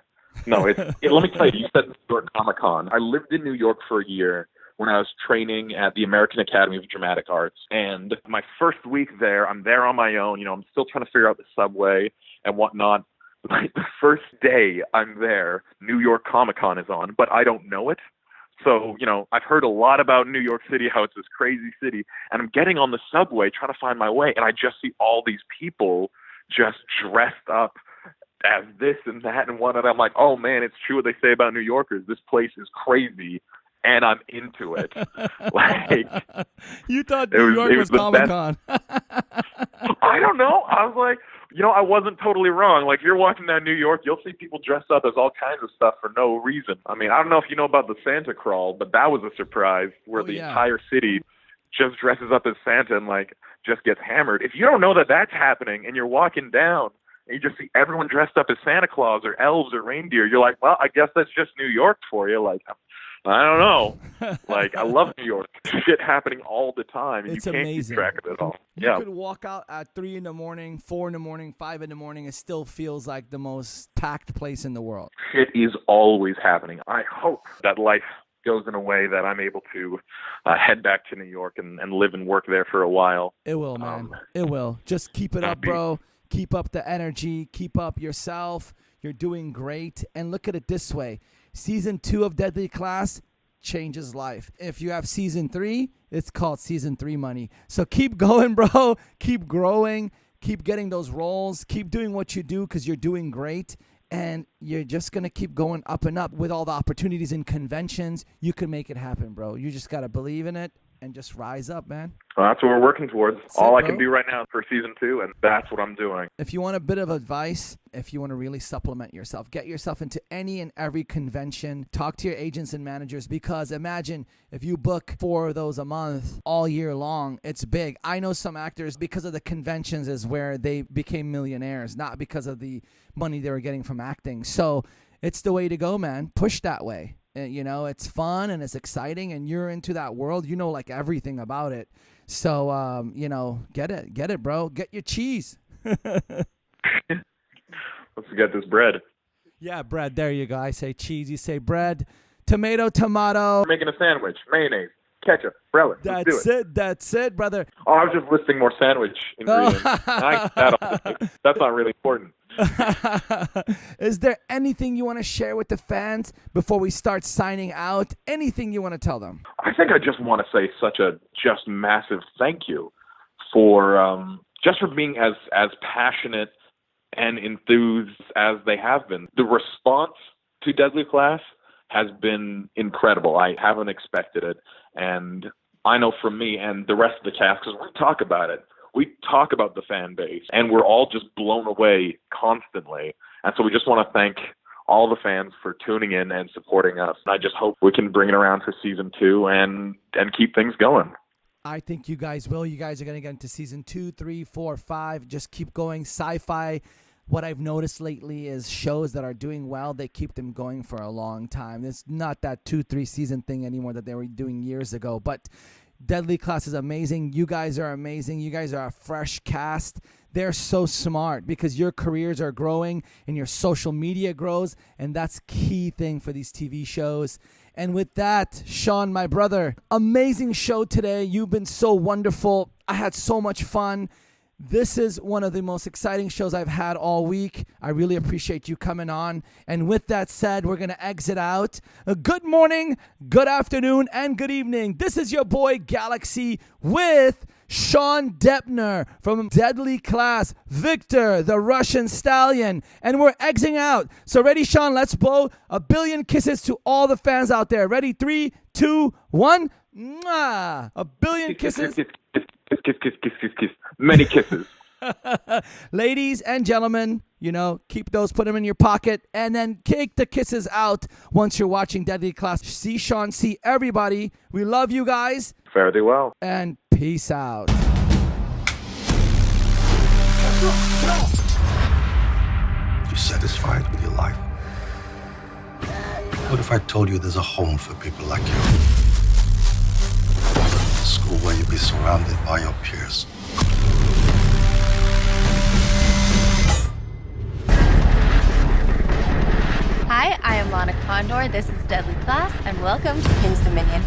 No, let me tell you, you said New York Comic-Con. I lived in New York for a year when I was training at the American Academy of Dramatic Arts. And my first week there, I'm there on my own. I'm still trying to figure out the subway and whatnot. Like the first day I'm there, New York Comic-Con is on, but I don't know it. So, I've heard a lot about New York City, how it's this crazy city, and I'm getting on the subway trying to find my way, and I just see all these people just dressed up as this and that and one, and I'm like, oh man, it's true what they say about New Yorkers. This place is crazy, and I'm into it. Like, you thought New York was Comic-Con. I don't know. I was like, I wasn't totally wrong. Like, if you're walking down New York, you'll see people dressed up as all kinds of stuff for no reason. I mean, I don't know if you know about the Santa crawl, but that was a surprise where entire city just dresses up as Santa and, like, just gets hammered. If you don't know that that's happening and you're walking down and you just see everyone dressed up as Santa Claus or elves or reindeer, you're like, well, I guess that's just New York for you. Like, I don't know. Like, I love New York. Shit happening all the time. And it's you can't amazing. keep track of it all. You could walk out at 3 in the morning, 4 in the morning, 5 in the morning. It still feels like the most packed place in the world. Shit is always happening. I hope that life goes in a way that I'm able to head back to New York and live and work there for a while. It will, man. It will. Just keep it up, bro. Keep up the energy. Keep up yourself. You're doing great. And look at it this way. Season 2 of Deadly Class changes life. If you have Season 3, it's called Season 3 money. So keep going, bro. Keep growing. Keep getting those roles. Keep doing what you do because you're doing great. And you're just going to keep going up and up with all the opportunities and conventions. You can make it happen, bro. You just got to believe in it and just rise up, man. Well, that's what we're working towards. All I can do right now for Season 2, and that's what I'm doing. If you want a bit of advice, if you want to really supplement yourself, get yourself into any and every convention, talk to your agents and managers, because imagine if you book 4 of those a month all year long, it's big. I know some actors, because of the conventions is where they became millionaires, not because of the money they were getting from acting. So it's the way to go, man. Push that way. It's fun and it's exciting and you're into that world. Like everything about it. So, get it, bro. Get your cheese. Let's get this bread. Yeah, bread. There you go. I say cheese. You say bread. Tomato. We're making a sandwich. Mayonnaise. Ketchup. Relish. That's it, brother. Oh, I was just listing more sandwich ingredients. That's not really important. Is there anything you want to share with the fans before we start signing out? Anything you want to tell them? I think I just want to say such a just massive thank you for being as passionate and enthused as they have been. The response to Deadly Class has been incredible. I haven't expected it. And I know from me and the rest of the cast, because we talk about it, we talk about the fan base, and we're all just blown away constantly. And so we just want to thank all the fans for tuning in and supporting us. I just hope we can bring it around for Season 2 and keep things going. I think you guys will. You guys are going to get into Season 2, 3, 4, 5. Just keep going. SYFY, what I've noticed lately is shows that are doing well, they keep them going for a long time. It's not that 2-3 season thing anymore that they were doing years ago. But Deadly Class is amazing. You guys are amazing. You guys are a fresh cast. They're so smart because your careers are growing and your social media grows, and that's key thing for these TV shows. And with that, Sean, my brother, amazing show today. You've been so wonderful. I had so much fun. This is one of the most exciting shows I've had all week. I really appreciate you coming on. And with that said, we're going to exit out. Good morning, good afternoon, and good evening. This is your boy Galaxy with Sean Depner from Deadly Class, Victor, the Russian Stallion, and we're exiting out. So ready, Sean? Let's blow a billion kisses to all the fans out there. Ready? 3, 2, 1. Mwah! A billion kisses. Kiss. Many kisses. Ladies and gentlemen, keep those, put them in your pocket, and then kick the kisses out once you're watching Deadly Class. See Sean, see everybody. We love you guys. Fare thee well. And peace out. You satisfied with your life? What if I told you there's a home for people like you? A school where you'd be surrounded by your peers. Hi, I am Lana Condor. This is Deadly Class, and welcome to King's Dominion.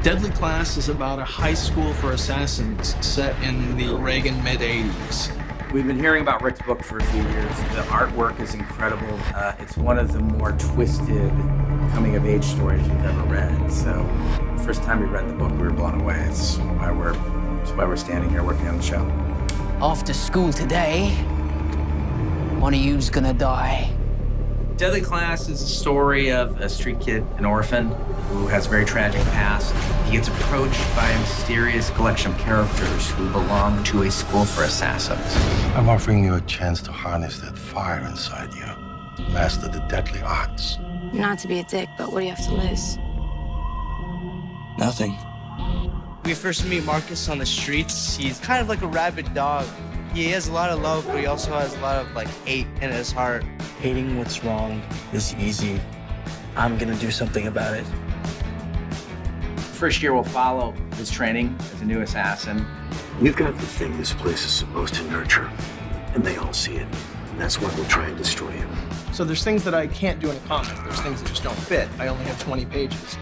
Deadly Class is about a high school for assassins set in the Reagan mid-'80s. We've been hearing about Rick's book for a few years. The artwork is incredible. It's one of the more twisted coming-of-age stories we've ever read. So, first time we read the book, we were blown away. It's why we're standing here working on the show. After school today, one of you's gonna die. Deadly Class is a story of a street kid, an orphan, who has a very tragic past. He gets approached by a mysterious collection of characters who belong to a school for assassins. I'm offering you a chance to harness that fire inside you, master the deadly arts. Not to be a dick, but what do you have to lose? Nothing. We first meet Marcus on the streets. He's kind of like a rabid dog. He has a lot of love, but he also has a lot of hate in his heart. Hating what's wrong is easy. I'm gonna do something about it. First year will follow his training as a new assassin. You've got the thing this place is supposed to nurture, and they all see it. And that's why we'll try and destroy you. So there's things that I can't do in a comic. There's things that just don't fit. I only have 20 pages.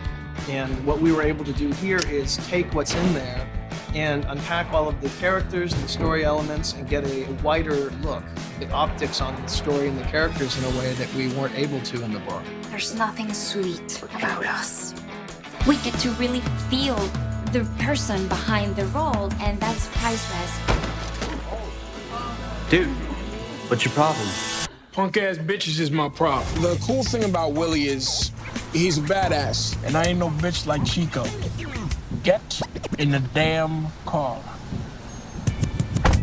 And what we were able to do here is take what's in there and unpack all of the characters and the story elements and get a wider look, the optics on the story and the characters in a way that we weren't able to in the book. There's nothing sweet about us. We get to really feel the person behind the role, and that's priceless. Dude, what's your problem? Punk-ass bitches is my problem. The cool thing about Willie is he's a badass, and I ain't no bitch like Chico. Get in the damn car.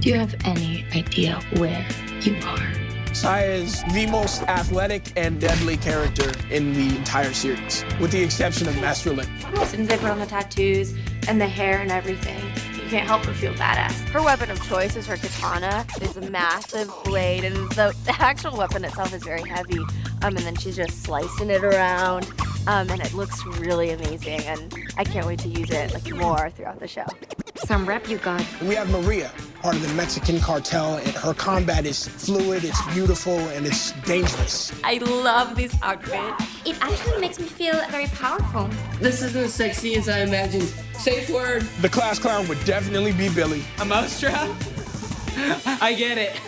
Do you have any idea where you are? Saya is the most athletic and deadly character in the entire series, with the exception of Master Lin. As soon as they put on the tattoos and the hair and everything, you can't help but feel badass. Her weapon of choice is her katana. It's a massive blade, and the actual weapon itself is very heavy. And then she's just slicing it around, and it looks really amazing. And I can't wait to use it more throughout the show. Some rep you got. We have Maria, part of the Mexican cartel, and her combat is fluid, it's beautiful, and it's dangerous. I love this outfit. It actually makes me feel very powerful. This isn't as sexy as I imagined. Safe word. The class clown would definitely be Billy. A mousetrap? I get it.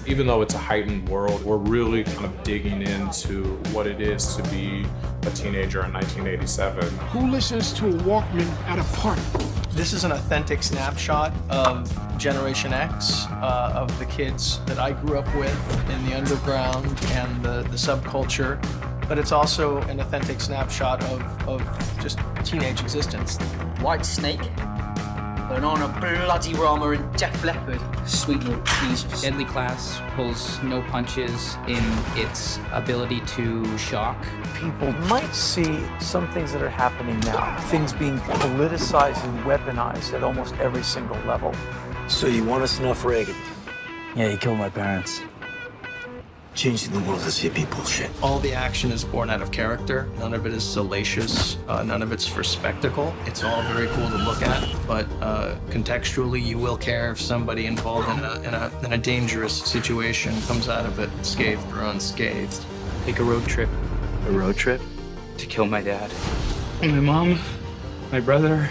Even though it's a heightened world, we're really kind of digging into what it is to be a teenager in 1987. Who listens to a Walkman at a party? This is an authentic snapshot of Generation X, of the kids that I grew up with in the underground and the subculture. But it's also an authentic snapshot of just teenage existence. White Snake. Putting on a bloody Rama and Def Leppard. Sweet little Jesus. Deadly Class pulls no punches in its ability to shock. People might see some things that are happening now, things being politicized and weaponized at almost every single level. So you want to snuff Reagan? Yeah, he killed my parents. Changing the world is hippie bullshit. All the action is born out of character. None of it is salacious. None of it's for spectacle. It's all very cool to look at, but contextually, you will care if somebody involved in a dangerous situation comes out of it scathed or unscathed. Take a road trip. A road trip? To kill my dad. And my mom, my brother,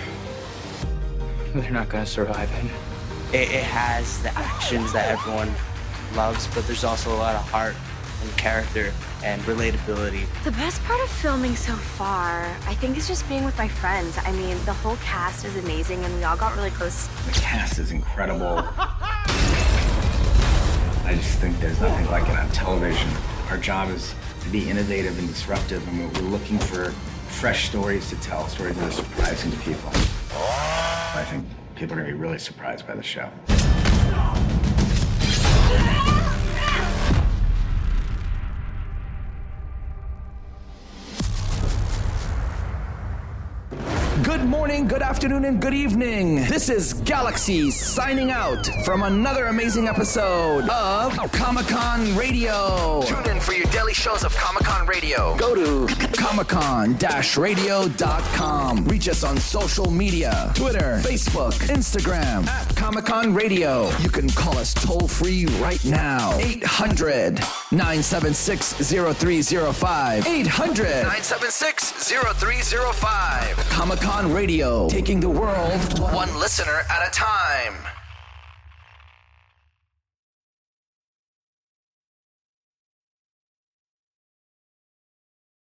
they're not gonna survive it. It has the actions that everyone loves, but there's also a lot of heart and character and relatability. The best part of filming so far, I think, is just being with my friends. I mean, the whole cast is amazing, and we all got really close. The cast is incredible. I just think there's nothing like it on television. Our job is to be innovative and disruptive, and we're looking for fresh stories to tell, stories that are surprising to people. I think people are going to be really surprised by the show. Good morning, morning, good afternoon, and good evening. This is Galaxy signing out from another amazing episode of Comic-Con Radio. Tune in for your daily shows of Comic-Con Radio. Go to comiccon-radio.com. Reach us on social media, Twitter, Facebook, Instagram, at Comic-Con Radio. You can call us toll-free right now. 800-976-0305. 800-976-0305. Comic-Con Radio, taking the world one listener at a time.